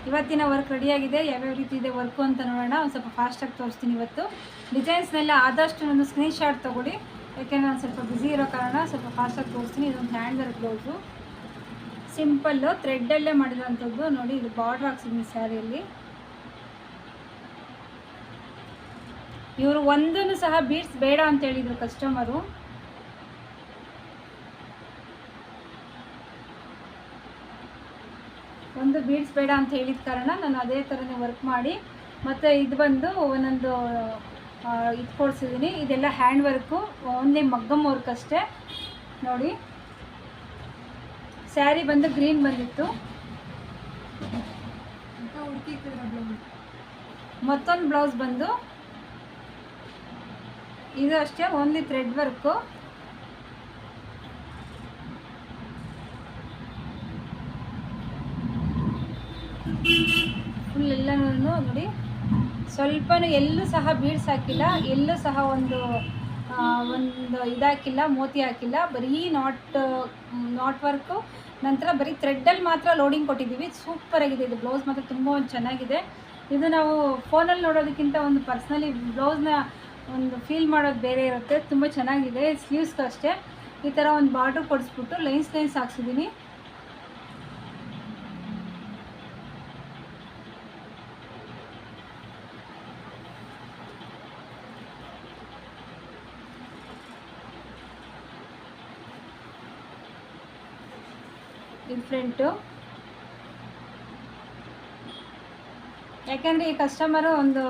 ಇವತ್ತಿನ ವರ್ಕ್ ರೆಡಿಯಾಗಿದೆ. ಯಾವ್ಯಾವ ರೀತಿ ಇದೆ ವರ್ಕು ಅಂತ ನೋಡೋಣ. ಒಂದು ಸ್ವಲ್ಪ ಫಾಸ್ಟಾಗಿ ತೋರಿಸ್ತೀನಿ. ಇವತ್ತು ಡಿಸೈನ್ಸ್ನೆಲ್ಲ ಆದಷ್ಟು ಒಂದು ಸ್ಕ್ರೀನ್ಶಾಟ್ ತೊಗೊಳ್ಳಿ, ಯಾಕೆಂದರೆ ನಾನು ಸ್ವಲ್ಪ ಬ್ಯುಸಿ ಇರೋ ಕಾರಣ ಸ್ವಲ್ಪ ಫಾಸ್ಟಾಗಿ ತೋರಿಸ್ತೀನಿ. ಇದೊಂದು ಹ್ಯಾಂಡ್ ವರ್ಕ್ ಬ್ಲೌಸು, ಸಿಂಪಲ್ಲು ಥ್ರೆಡ್ಡಲ್ಲೇ ಮಾಡಿರೋಂಥದ್ದು. ನೋಡಿ, ಇದು ಬಾರ್ಡ್ರ್ ಹಾಕ್ಸಿದ್ದೀನಿ ಸ್ಯಾರಿಯಲ್ಲಿ. ಇವರು ಒಂದನ್ನು ಸಹ ಬೀಡ್ಸ್ ಬೇಡ ಅಂತ ಹೇಳಿದರು ಕಸ್ಟಮರು. ಒಂದು ಬೀಡ್ಸ್ ಬೇಡ ಅಂತ ಹೇಳಿದ ಕಾರಣ ನಾನು ಅದೇ ಥರನೇ ವರ್ಕ್ ಮಾಡಿ, ಮತ್ತು ಇದು ಬಂದು ಒಂದೊಂದು ಇದು ಕೊಡಿಸಿದ್ದೀನಿ. ಇದೆಲ್ಲ ಹ್ಯಾಂಡ್ ವರ್ಕು, ಓನ್ಲಿ ಮಗ್ಗಮ್ ವರ್ಕ್ ಅಷ್ಟೇ. ನೋಡಿ, ಸ್ಯಾರಿ ಬಂದು ಗ್ರೀನ್ ಬಂದಿತ್ತು. ಮತ್ತೊಂದು ಬ್ಲೌಸ್ ಬಂದು ಇದು ಅಷ್ಟೇ, ಓನ್ಲಿ ಥ್ರೆಡ್ ವರ್ಕು. ಫುಲ್ ಎಲ್ಲನೂ ನೋಡಿ, ಸ್ವಲ್ಪನೂ ಎಲ್ಲೂ ಸಹ ಬೀಡ್ಸ್ ಹಾಕಿಲ್ಲ, ಎಲ್ಲೂ ಸಹ ಒಂದು ಇದಾಕಿಲ್ಲ, ಮೋತಿ ಹಾಕಿಲ್ಲ. ಬರೀ ನಾಟ್ ವರ್ಕು. ನಂತರ ಬರೀ ಥ್ರೆಡ್ಡಲ್ಲಿ ಮಾತ್ರ ಲೋಡಿಂಗ್ ಕೊಟ್ಟಿದ್ದೀವಿ. ಸೂಪರಾಗಿದೆ ಇದು ಬ್ಲೌಸ್, ಮಾತ್ರ ತುಂಬ ಚೆನ್ನಾಗಿದೆ. ಇದು ನಾವು ಫೋನಲ್ಲಿ ನೋಡೋದಕ್ಕಿಂತ ಒಂದು ಪರ್ಸ್ನಲಿ ಬ್ಲೌಸ್ನ ಒಂದು ಫೀಲ್ ಮಾಡೋದು ಬೇರೆ ಇರುತ್ತೆ. ತುಂಬ ಚೆನ್ನಾಗಿದೆ. ಸ್ಲೀವ್ಸ್ಗೂ ಅಷ್ಟೇ ಈ ಥರ ಒಂದು ಬಾರ್ಡ್ರ್ ಕೊಡಿಸ್ಬಿಟ್ಟು ಲೈನ್ಸ್ ಹಾಕ್ಸಿದ್ದೀನಿ. ಇದು ಫ್ರಂಟು. ಯಾಕೆಂದರೆ ಈ ಕಸ್ಟಮರು ಒಂದು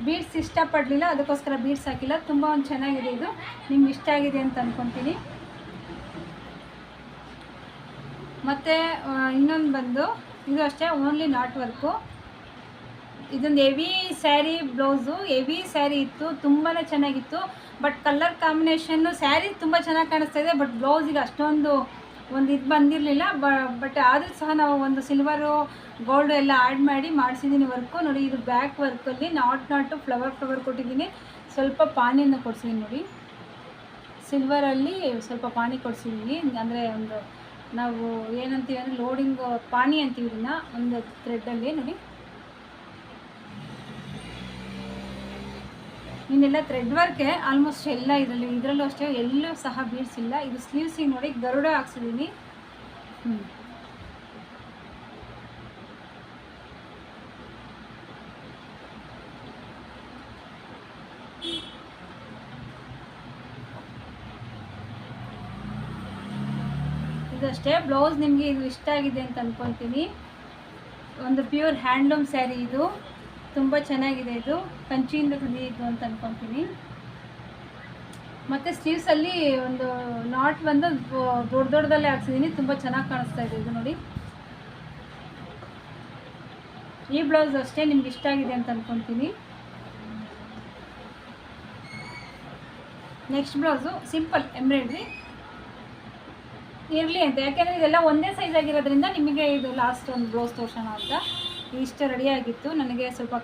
ಬೀಡ್ಸ್ ಇಷ್ಟಪಡಲಿಲ್ಲ, ಅದಕ್ಕೋಸ್ಕರ ಬೀಡ್ಸ್ ಹಾಕಿಲ್ಲ. ತುಂಬ ಒಂದು ಚೆನ್ನಾಗಿದೆ. ಇದು ನಿಮ್ಗೆ ಇಷ್ಟ ಆಗಿದೆ ಅಂತ ಅಂದ್ಕೊತೀನಿ. ಮತ್ತು ಇನ್ನೊಂದು ಬಂದು ಇದು ಅಷ್ಟೇ, ಓನ್ಲಿ ನಾಟ್ ವರ್ಕು. ಇದೊಂದು heavy sari blouse, heavy sari ಇತ್ತು, ತುಂಬಾ ಚೆನ್ನಾಗಿತ್ತು. ಬಟ್ ಕಲರ್ ಕಾಂಬಿನೇಷನ್ನು ಸ್ಯಾರಿ ತುಂಬ ಚೆನ್ನಾಗಿ ಕಾಣಿಸ್ತಾ ಇದೆ, ಬಟ್ ಬ್ಲೌಸಿಗೆ ಅಷ್ಟೊಂದು ಒಂದು ಇದು ಬಂದಿರಲಿಲ್ಲ. ಬಟ್ ಆದರೂ ಸಹ ನಾವು ಒಂದು ಸಿಲ್ವರು ಗೋಲ್ಡು ಎಲ್ಲ ಆ್ಯಡ್ ಮಾಡಿ ಮಾಡಿಸಿದ್ದೀನಿ ವರ್ಕು. ನೋಡಿ, ಇದು ಬ್ಯಾಕ್ ವರ್ಕಲ್ಲಿ ನಾಟು ಫ್ಲವರ್ ಕೊಟ್ಟಿದ್ದೀನಿ. ಸ್ವಲ್ಪ ಪಾನಿಯನ್ನು ಕೊಡಿಸಿದ್ದೀನಿ. ನೋಡಿ, ಸಿಲ್ವರಲ್ಲಿ ಸ್ವಲ್ಪ ಪಾನಿ ಕೊಡಿಸಿದ್ದೀನಿ. ಅಂದರೆ ಒಂದು ನಾವು ಏನಂತೀವಿ ಅಂದರೆ ಲೋಡಿಂಗ್ ಪಾನಿ ಅಂತೀವಿ ಇದನ್ನು, ಒಂದು ಥ್ರೆಡ್ಡಲ್ಲಿ. ನೋಡಿ, ಇನ್ನೆಲ್ಲ ಥ್ರೆಡ್ ವರ್ಕೆ ಆಲ್ಮೋಸ್ಟ್ ಎಲ್ಲ ಇದರಲ್ಲೂ ಅಷ್ಟೇ, ಎಲ್ಲೂ ಸಹ ಬೀಡ್ಸ್ ಇಲ್ಲ. ಇದು ಸ್ಲೀವ್ಸಿಗೆ ನೋಡಿ ಗರುಡ ಹಾಕ್ಸಿದ್ದೀನಿ. ಇದಷ್ಟೇ. ಬ್ಲೌಸ್ ನಿಮಗೆ ಇದು ಇಷ್ಟ ಆಗಿದೆ ಅಂತ ಅಂದ್ಕೊತೀನಿ. ಒಂದು ಪ್ಯೂರ್ ಹ್ಯಾಂಡ್ಲೂಮ್ ಸ್ಯಾರಿ ಇದು, ತುಂಬ ಚೆನ್ನಾಗಿದೆ. ಇದು ಕಂಚಿಯಿಂದ ತಂದಿದ್ದು ಅಂತ ಅಂದ್ಕೊತೀನಿ. ಮತ್ತು ಸ್ಲೀವ್ಸಲ್ಲಿ ಒಂದು ನಾಟ್ ಬಂದು ದೊಡ್ಡದಲ್ಲೇ ಹಾಕ್ಸಿದ್ದೀನಿ. ತುಂಬ ಚೆನ್ನಾಗಿ ಕಾಣಿಸ್ತಾ ಇದೆ ಇದು. ನೋಡಿ, ಈ ಬ್ಲೌಸ್ ಅಷ್ಟೇ ನಿಮ್ಗೆ ಇಷ್ಟ ಆಗಿದೆ ಅಂತ ಅಂದ್ಕೊತೀನಿ. ನೆಕ್ಸ್ಟ್ ಬ್ಲೌಸು ಸಿಂಪಲ್ ಎಂಬ್ರಾಯ್ಡ್ರಿ ಇರಲಿ ಅಂತ, ಯಾಕೆಂದರೆ ಇದೆಲ್ಲ ಒಂದೇ ಸೈಜ್ ಆಗಿರೋದ್ರಿಂದ ನಿಮಗೆ ಇದು ಲಾಸ್ಟ್ ಒಂದು ಬ್ಲೌಸ್ ತೋರಿಸೋಣ ಅಂತ ಇಷ್ಟು ರೆಡಿಯಾಗಿತ್ತು. ನನಗೆ ಸ್ವಲ್ಪ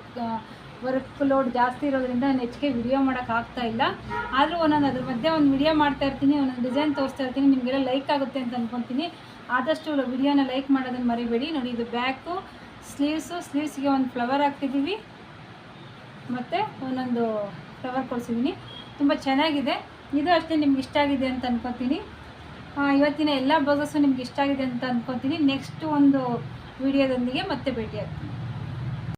ವರ್ಕ್ ಲೋಡ್ ಜಾಸ್ತಿ ಇರೋದ್ರಿಂದ ನಾನು ಹೆಚ್ಚಿಗೆ ವಿಡಿಯೋ ಮಾಡೋಕ್ಕಾಗ್ತಾ ಇಲ್ಲ. ಆದರೂ ಒಂದೊಂದು ಅದ್ರ ಮಧ್ಯೆ ಒಂದು ವಿಡಿಯೋ ಮಾಡ್ತಾ ಇರ್ತೀನಿ, ಒಂದೊಂದು ಡಿಸೈನ್ ತೋರಿಸ್ತಾ ಇರ್ತೀನಿ. ನಿಮಗೆಲ್ಲ ಲೈಕ್ ಆಗುತ್ತೆ ಅಂತ ಅಂದ್ಕೊತೀನಿ. ಆದಷ್ಟು ವಿಡಿಯೋನ ಲೈಕ್ ಮಾಡೋದನ್ನು ಮರಿಬೇಡಿ. ನೋಡಿ, ಇದು ಬ್ಯಾಕು, ಸ್ಲೀವ್ಸಿಗೆ ಒಂದು ಫ್ಲವರ್ ಹಾಕ್ತಿದ್ದೀವಿ, ಮತ್ತು ಒಂದೊಂದು ಫ್ಲವರ್ ಕೊಡಿಸಿದ್ದೀನಿ. ತುಂಬ ಚೆನ್ನಾಗಿದೆ. ಇದು ಅಷ್ಟೇ ನಿಮ್ಗೆ ಇಷ್ಟ ಆಗಿದೆ ಅಂತ ಅಂದ್ಕೊತೀನಿ. ಇವತ್ತಿನ ಎಲ್ಲ ಬ್ಲೌಸಸ್ಸು ನಿಮ್ಗೆ ಇಷ್ಟ ಆಗಿದೆ ಅಂತ ಅಂದ್ಕೊತೀನಿ. ನೆಕ್ಸ್ಟ್ ಒಂದು ವಿಡಿಯೋದೊಂದಿಗೆ ಮತ್ತೆ ಭೇಟಿ ಆಗ್ತೀನಿ.